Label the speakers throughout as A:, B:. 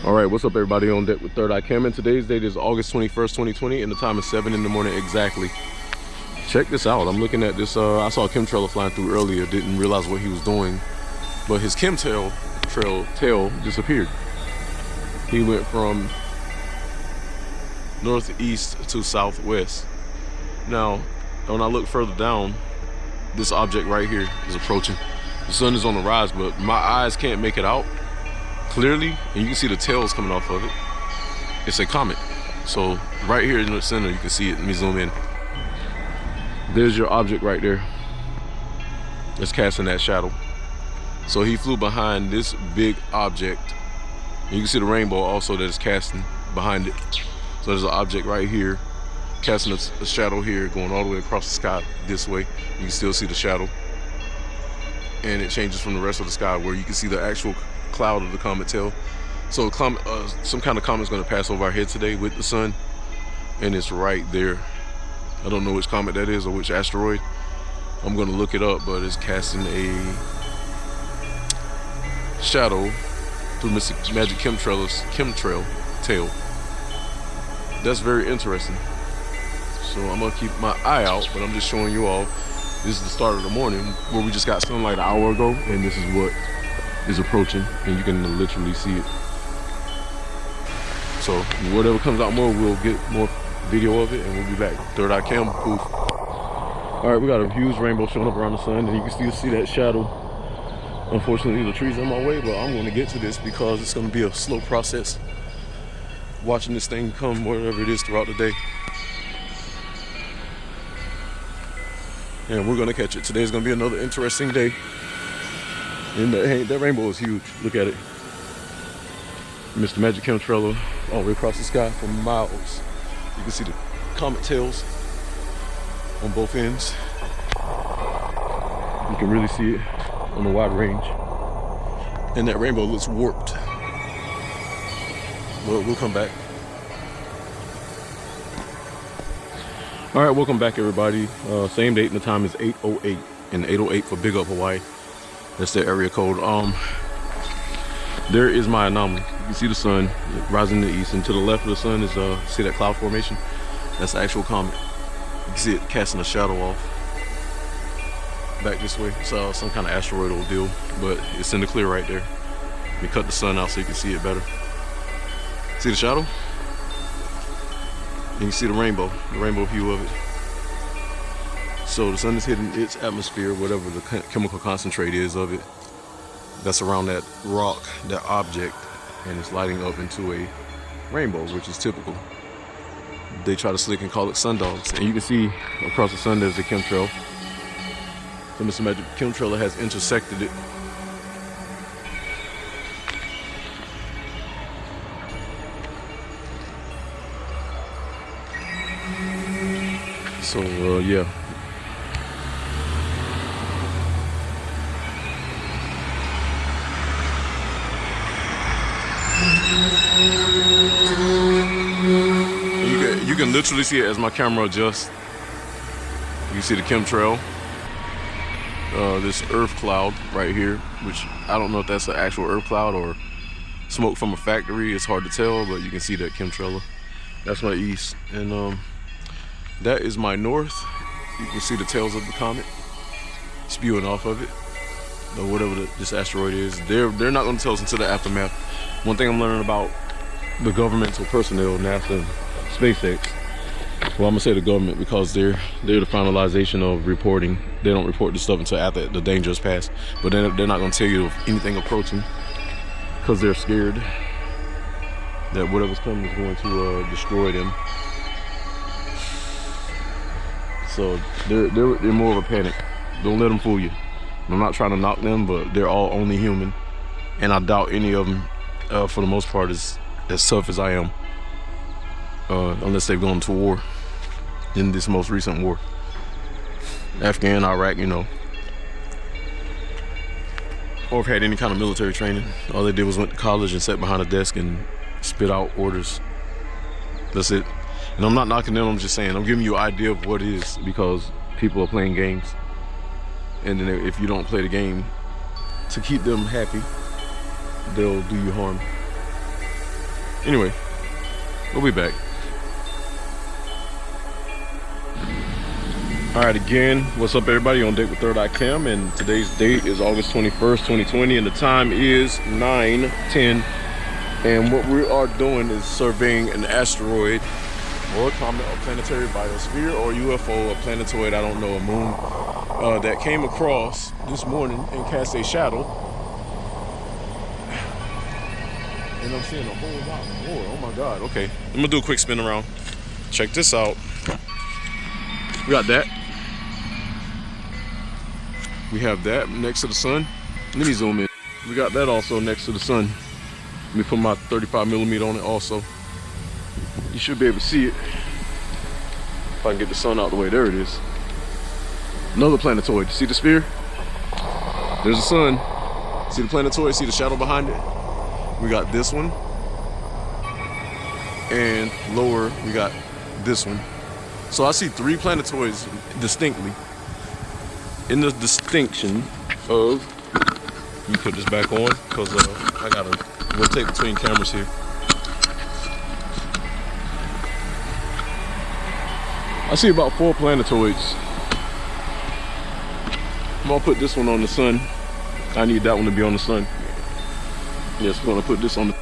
A: All right, what's up everybody? On deck with Third Eye Cam, and today's date is August 21st, 2020, and the time is 7 in the morning exactly. Check this out. I'm looking at this. I saw a chemtrailer flying through earlier, didn't realize what he was doing, but his chemtrail tail disappeared. He went from northeast to southwest. Now, when I look further down, this object right here is approaching. The sun is on the rise, but my eyes can't make it out clearly, and you can see the tails coming off of it. It's a comet. So right here in the center, you can see it. Let me zoom in. There's your object right there. It's casting that shadow. So he flew behind this big object. And you can see the rainbow also that is casting behind it. So there's an object right here casting a shadow here, going all the way across the sky this way. You can still see the shadow, and it changes from the rest of the sky where you can see the actual cloud of the comet tail. So some kind of comet is going to pass over our head today with the sun, and it's right there. I don't know which comet that is or which asteroid. I'm going to look it up, but it's casting a shadow through Mr. Magic chemtrail tail. That's very interesting. So I'm going to keep my eye out, but I'm just showing you all. This is the start of the morning where we just got sunlight an hour ago, and this is what is approaching, and you can literally see it. So whatever comes out more, we'll get more video of it, and we'll be back. Third Eye Cam, poof. All right, we got a huge rainbow showing up around the sun, and you can still see that shadow. Unfortunately, the trees are in my way, but I'm going to get to this because it's going to be a slow process watching this thing come wherever it is throughout the day. And we're going to catch it. Today's going to be another interesting day. And that rainbow is huge. Look at it. Mr. Magic chemtrailer all the way across the sky for miles. You can see the comet tails on both ends. You can really see it on a wide range. And that rainbow looks warped. But we'll come back. All right, welcome back everybody. Same date and the time is 8:08, and 8:08 for Big Up Hawaii. That's their area code. There is my anomaly. You can see the sun rising in the east, and to the left of the sun is see that cloud formation? That's the actual comet. You can see it casting a shadow off back this way. It's some kind of asteroidal deal, but it's in the clear right there. We cut the sun out so you can see it better. See the shadow? And you see the rainbow hue of it. So the sun is hitting its atmosphere, whatever the chemical concentrate is of it, that's around that rock, that object, and it's lighting up into a rainbow, which is typical. They try to slick and call it sundogs. And you can see across the sun there's the chemtrail. So Mr. Magic chemtrailer has intersected it. So yeah. You can literally see it as my camera adjusts. You can see the chemtrail. This earth cloud right here, which I don't know if that's an actual earth cloud or smoke from a factory. It's hard to tell, but you can see that chemtrailer. That's my east, and that is my north. You can see the tails of the comet spewing off of it, or whatever this asteroid is. They're not going to tell us until the aftermath. One thing I'm learning about the governmental personnel, NASA and SpaceX, well, I'm gonna say the government because they're the finalization of reporting. They don't report this stuff until after the danger is past, but they're not gonna tell you of anything approaching because they're scared that whatever's coming is going to destroy them. So they're more of a panic. Don't let them fool you. I'm not trying to knock them, but they're all only human, and I doubt any of them, for the most part, is as tough as I am, unless they've gone to war in this most recent war. Afghan, Iraq, you know, or have had any kind of military training. All they did was went to college and sat behind a desk and spit out orders. That's it. And I'm not knocking them, I'm just saying, I'm giving you an idea of what it is, because people are playing games. And then if you don't play the game to keep them happy, they'll do you harm. Anyway, we'll be back. All right, again, what's up everybody? On Date with Third Eye Cam, and today's date is August 21st, 2020, and the time is 9:10. And what we are doing is surveying an asteroid or a comet or planetary biosphere or UFO, a planetoid, I don't know, a moon, that came across this morning and cast a shadow. And I'm seeing a whole lot more. Oh my God. Okay, I'm gonna do a quick spin around. Check this out. We got that. We have that next to the sun. Let me zoom in. We got that also next to the sun. Let me put my 35mm on it also. You should be able to see it. If I can get the sun out the way. There it is. Another planetoid. See the sphere? There's the sun. See the planetoid? See the shadow behind it? We got this one. And lower, we got this one. So I see 3 planetoids distinctly. In the distinction of, let me put this back on because I gotta rotate between cameras here. I see about 4 planetoids. I'm gonna put this one on the sun. I need that one to be on the sun. Yes, we're gonna put this on the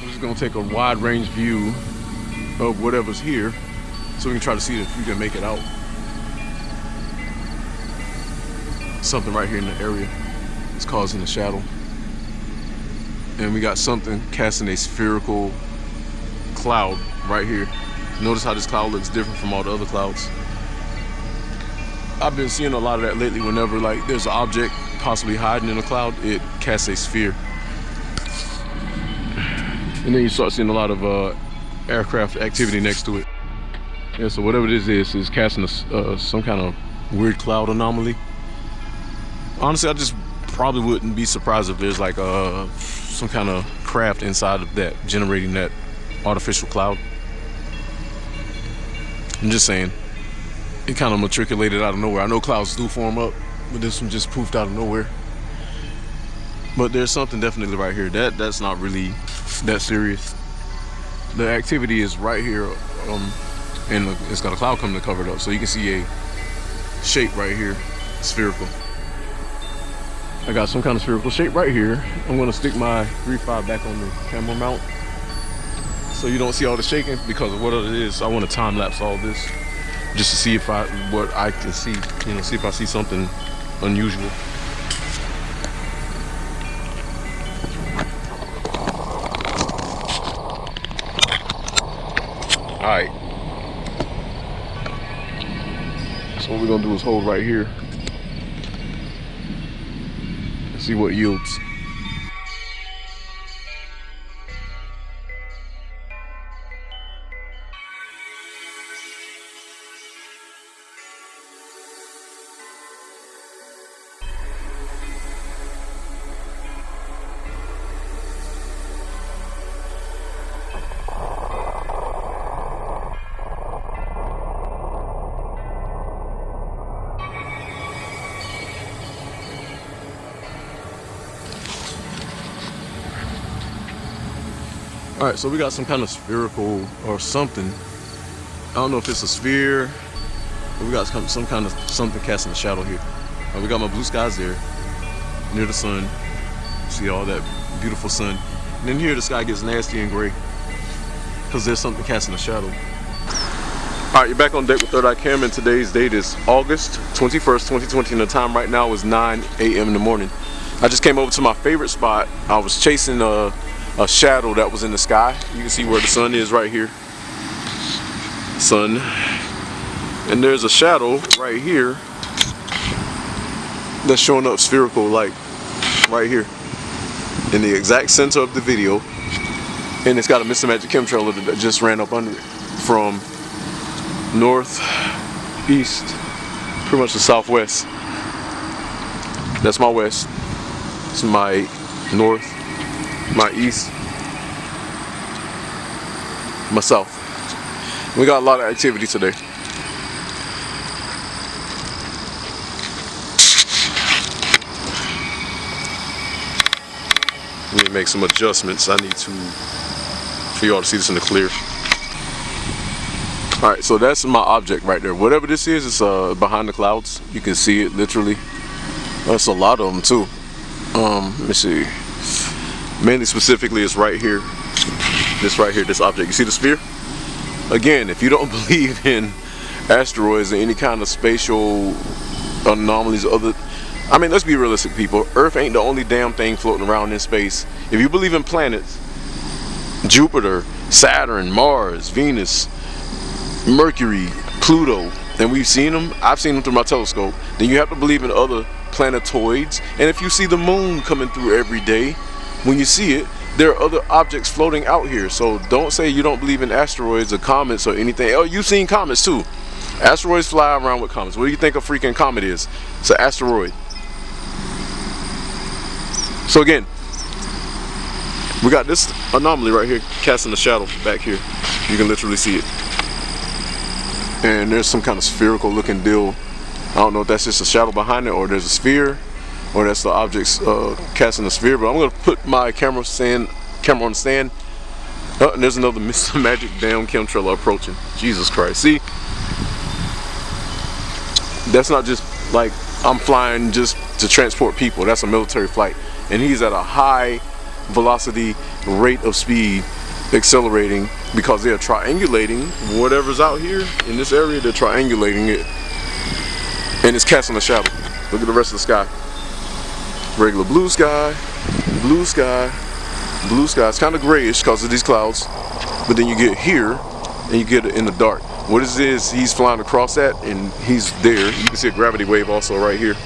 A: We're just gonna take a wide range view of whatever's here so we can try to see if we can make it out. Something right here in the area is causing the shadow. And we got something casting a spherical cloud right here. Notice how this cloud looks different from all the other clouds. I've been seeing a lot of that lately. Whenever like there's an object possibly hiding in a cloud, it casts a sphere. And then you start seeing a lot of aircraft activity next to it. Yeah, so whatever this is casting some kind of weird cloud anomaly. Honestly, I just probably wouldn't be surprised if there's like some kind of craft inside of that generating that artificial cloud. I'm just saying, it kind of matriculated out of nowhere. I know clouds do form up, but this one just poofed out of nowhere. But there's something definitely right here. That's not really that serious. The activity is right here, and it's got a cloud coming to cover it up, so you can see a shape right here, spherical. I got some kind of spherical shape right here. I'm gonna stick my 3.5 back on the camera mount so you don't see all the shaking, because of what it is. I want to time lapse all this just to see if what I can see, you know, see if I see something unusual. All right, so what we're gonna do is hold right here and see what yields. All right, so we got some kind of spherical or something. I don't know if it's a sphere We got some kind of something casting a shadow here. We got my blue skies there, near the sun. See all that beautiful sun. And then here the sky gets nasty and gray, because there's something casting a shadow. Alright, you're back on deck with Third Eye Cam, and today's date is August 21st, 2020, and the time right now is 9 a.m. in the morning. I just came over to my favorite spot. I was chasing a shadow that was in the sky. You can see where the sun is right here. Sun. And there's a shadow right here that's showing up spherical, like right here in the exact center of the video. And it's got a Mr. Magic chemtrail that just ran up under it from north, east, pretty much the southwest. That's my west. It's my north, my east, my south. We got a lot of activity today. Let me make some adjustments. I need to, for y'all to see this in the clear. Alright, so that's my object right there. Whatever this is, it's behind the clouds. You can see it literally. That's a lot of them too. Let me see. Mainly specifically, it's right here. This right here, this object. You see the sphere? Again, if you don't believe in asteroids or any kind of spatial anomalies, I mean, let's be realistic, people. Earth ain't the only damn thing floating around in space. If you believe in planets, Jupiter, Saturn, Mars, Venus, Mercury, Pluto, and we've seen them, I've seen them through my telescope, then you have to believe in other planetoids. And if you see the moon coming through every day, when you see it, there are other objects floating out here. So don't say you don't believe in asteroids or comets or anything. Oh, you've seen comets too. Asteroids fly around with comets. What do you think a freaking comet is? It's an asteroid. So again, we got this anomaly right here casting a shadow back here. You can literally see it. And there's some kind of spherical looking deal. I don't know if that's just a shadow behind it, or there's a sphere, or that's the objects casting a sphere. But I'm gonna put my camera on the stand. And there's another Mr. Magic damn chemtrail approaching. Jesus Christ. See, that's not just like I'm flying just to transport people. That's a military flight. And he's at a high velocity rate of speed, accelerating, because they're triangulating whatever's out here in this area. They're triangulating it, and it's casting a shadow. Look at the rest of the sky. Regular blue sky, blue sky, blue sky. It's kind of grayish because of these clouds, but then you get here and you get it in the dark. What is this? He's flying across that, and he's there. You can see a gravity wave also right here.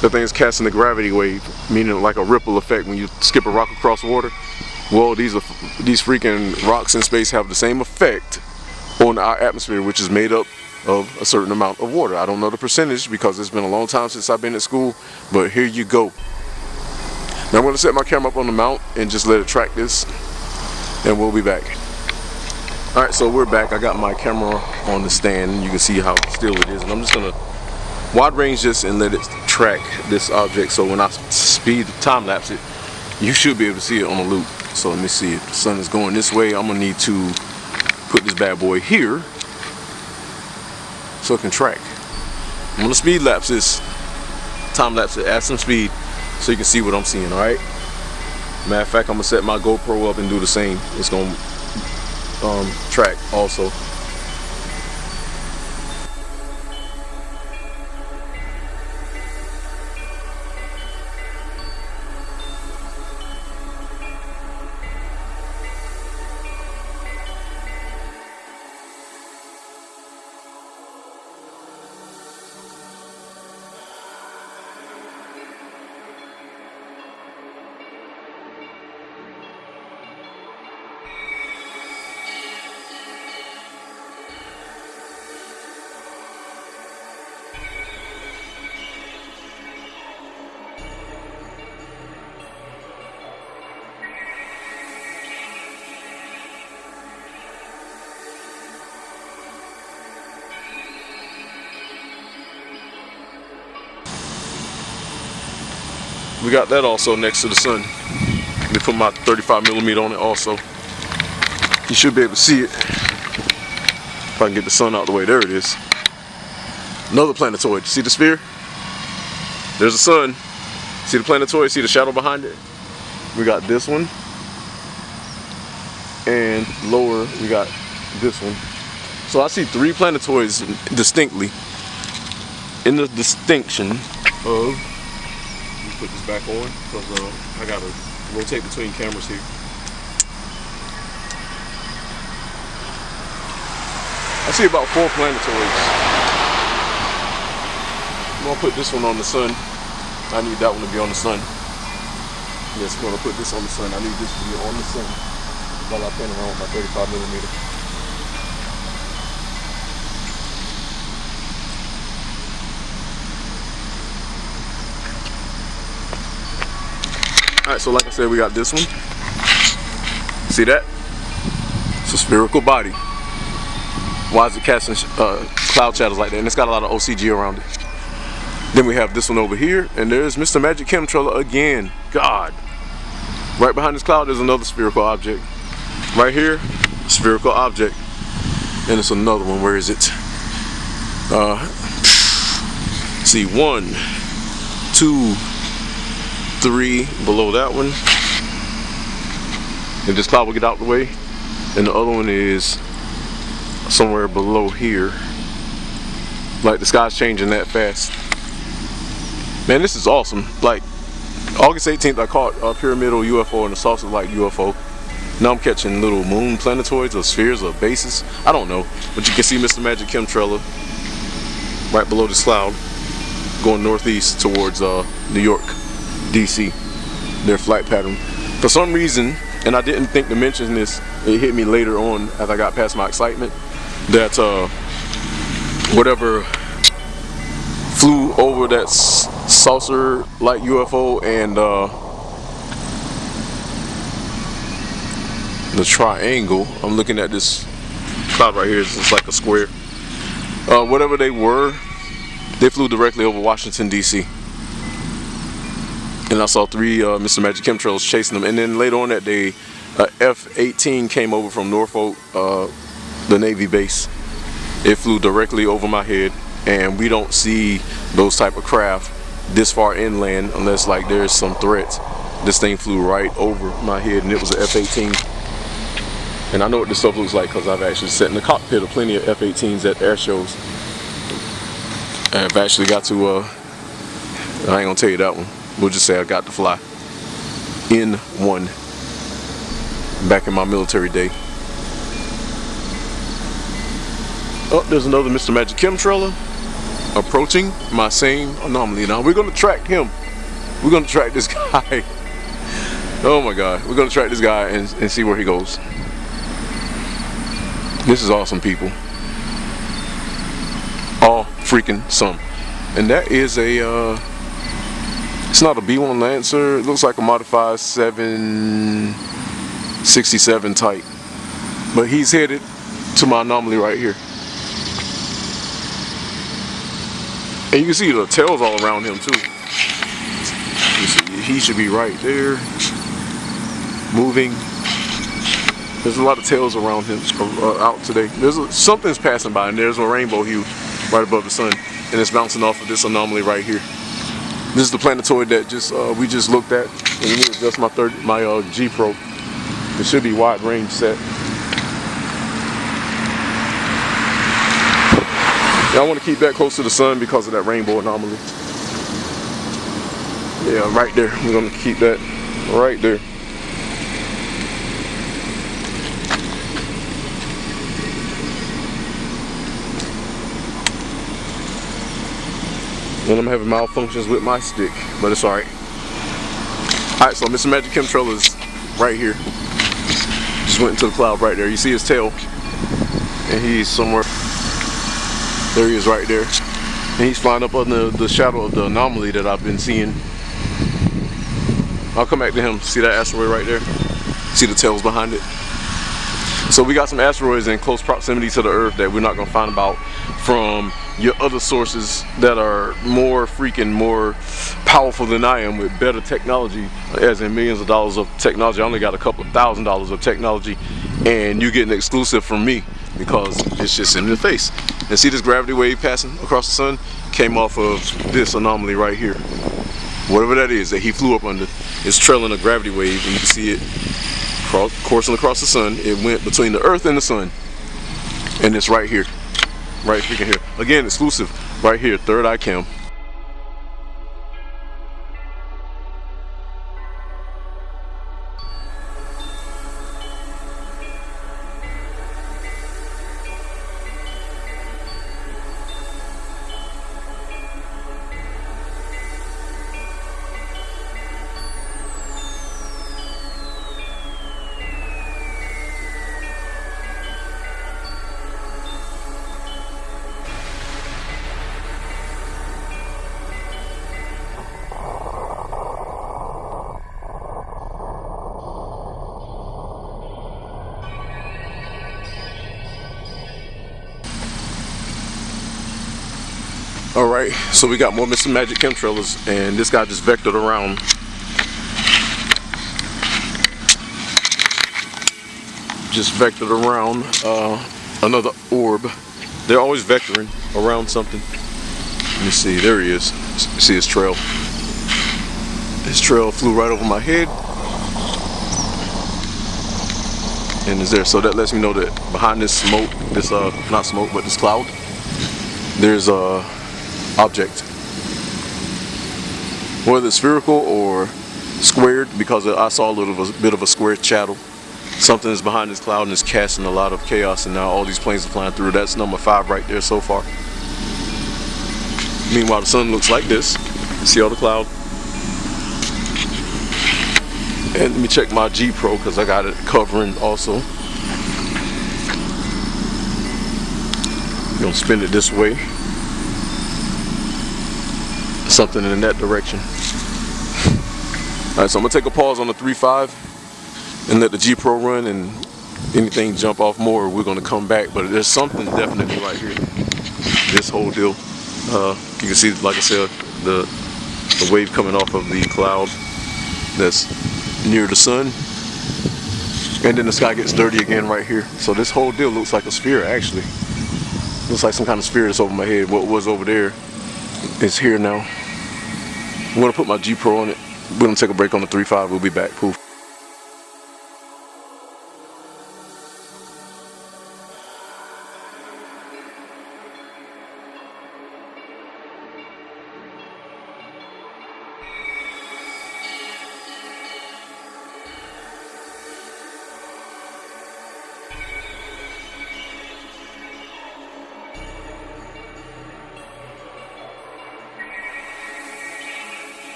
A: The thing is casting a gravity wave, meaning like a ripple effect when you skip a rock across water. Well, these freaking rocks in space have the same effect on our atmosphere, which is made up of a certain amount of water. I don't know the percentage because it's been a long time since I've been at school, but here you go. Now I'm going to set my camera up on the mount and just let it track this, and we'll be back. Alright, so we're back. I got my camera on the stand, and you can see how still it is, and I'm just going to wide range this and let it track this object, so when I time lapse it, you should be able to see it on a loop. So let me see, if the sun is going this way, I'm gonna need to put this bad boy here so it can track. I'm gonna speed lapse this, time lapse it, add some speed so you can see what I'm seeing. All right, matter of fact, I'm gonna set my GoPro up and do the same. It's gonna track also. We got that also next to the sun. Let me put my 35mm on it also. You should be able to see it. If I can get the sun out the way, there it is. Another planetoid. See the sphere? There's the sun. See the planetoid? See the shadow behind it? We got this one. And lower, we got this one. So I see 3 planetoids distinctly. In the distinction of, let me put this back on because I gotta rotate between cameras here. I see about 4 planetoids. I'm gonna put this one on the sun. I need that one to be on the sun. Yes, I'm gonna put this on the sun. I need this to be on the sun while I pan around with my 35mm. Alright, so like I said, we got this one. See that? It's a spherical body. Why is it casting cloud shadows like that? And it's got a lot of OCG around it. Then we have this one over here, and there's Mr. Magic Chemtrail again. God. Right behind this cloud, there's another spherical object. Right here, spherical object. And it's another one. Where is it? See, 1, 2, 3 below that one. If this cloud will get out of the way. And the other one is somewhere below here. Like the sky's changing that fast. Man, this is awesome. Like August 18th, I caught a pyramidal UFO and a saucer-like UFO. Now I'm catching little moon planetoids or spheres or bases. I don't know, but you can see Mr. Magic Chemtrail right below this cloud, going northeast towards New York, DC. Their flight pattern. For some reason, and I didn't think to mention this, it hit me later on as I got past my excitement, that whatever flew over that saucer-like UFO and the triangle. I'm looking at this cloud right here. It's just like a square. Whatever they were, they flew directly over Washington, D.C. And I saw 3 Mr. Magic Chemtrails chasing them. And then later on that day, F-18 came over from Norfolk, the Navy base. It flew directly over my head, and we don't see those type of craft this far inland unless like there's some threat. This thing flew right over my head, and it was an F-18. And I know what this stuff looks like because I've actually sat in the cockpit of plenty of F-18s at air shows. And I've actually got to, I ain't gonna tell you that one. We'll just say I got to fly in one back in my military day. Oh, there's another Mr. Magic Chemtrail approaching my same anomaly. Now we're gonna track him. We're gonna track this guy. Oh my God, we're gonna track this guy and see where he goes. This is awesome, people. All freaking some. And that is a, it's not a B-1 Lancer. It looks like a modified 767 type. But he's headed to my anomaly right here. And you can see the tails all around him too. You see, he should be right there, moving. There's a lot of tails around him out today. Something's passing by, and there's a rainbow hue right above the sun, and it's bouncing off of this anomaly right here. This is the planetoid that we just looked at. And let me adjust my G Pro. It should be wide range set. I want to keep that close to the sun because of that rainbow anomaly. Yeah, right there. We're going to keep that right there. And I'm having malfunctions with my stick, but it's alright. Alright, so Mr. Magic Chemtrail is right here. Just went into the cloud right there. You see his tail. And he's somewhere. There he is right there. And he's flying up on the shadow of the anomaly that I've been seeing. I'll come back to him. See that asteroid right there? See the tails behind it? So we got some asteroids in close proximity to the Earth that we're not going to find about from your other sources that are more powerful than I am with better technology, as in millions of dollars of technology. I only got a couple of $1,000s of technology, and you get an exclusive from me because it's just in the face. And see this gravity wave passing across the sun came off of this anomaly right here. Whatever that is that he flew up under, it's trailing a gravity wave, and you can see it coursing across the sun. It went between the earth and the sun, and it's right here, right freaking here. Again, exclusive, right here, third eye cam. Alright, so we got more Mr. Magic chemtrailers, and this guy just vectored around. Just vectored around another orb. They're always vectoring around something. Let me see, there he is. See his trail. His trail flew right over my head. And is there, so that lets me know that behind this smoke, this not smoke, but this cloud, there's a object, whether it's spherical or squared, because I saw a bit of a squared shadow. Something is behind this cloud and is casting a lot of chaos, and now all these planes are flying through. That's number 5 right there so far. Meanwhile, the sun looks like this. You see all the cloud. And let me check my G Pro, because I got it covering also. I'm gonna spin it this way. Something in that direction. Alright, so I'm gonna take a pause on the 3.5 and let the G Pro run, and anything jump off more, we're gonna come back. But there's something definitely right here. This whole deal. You can see, like I said, the wave coming off of the cloud that's near the sun, and then the sky gets dirty again right here. So this whole deal looks like a sphere, actually. Looks like some kind of sphere that's over my head. What was over there is here now. I'm gonna put my G Pro on it. We're gonna take a break on the 3.5. We'll be back. Poof.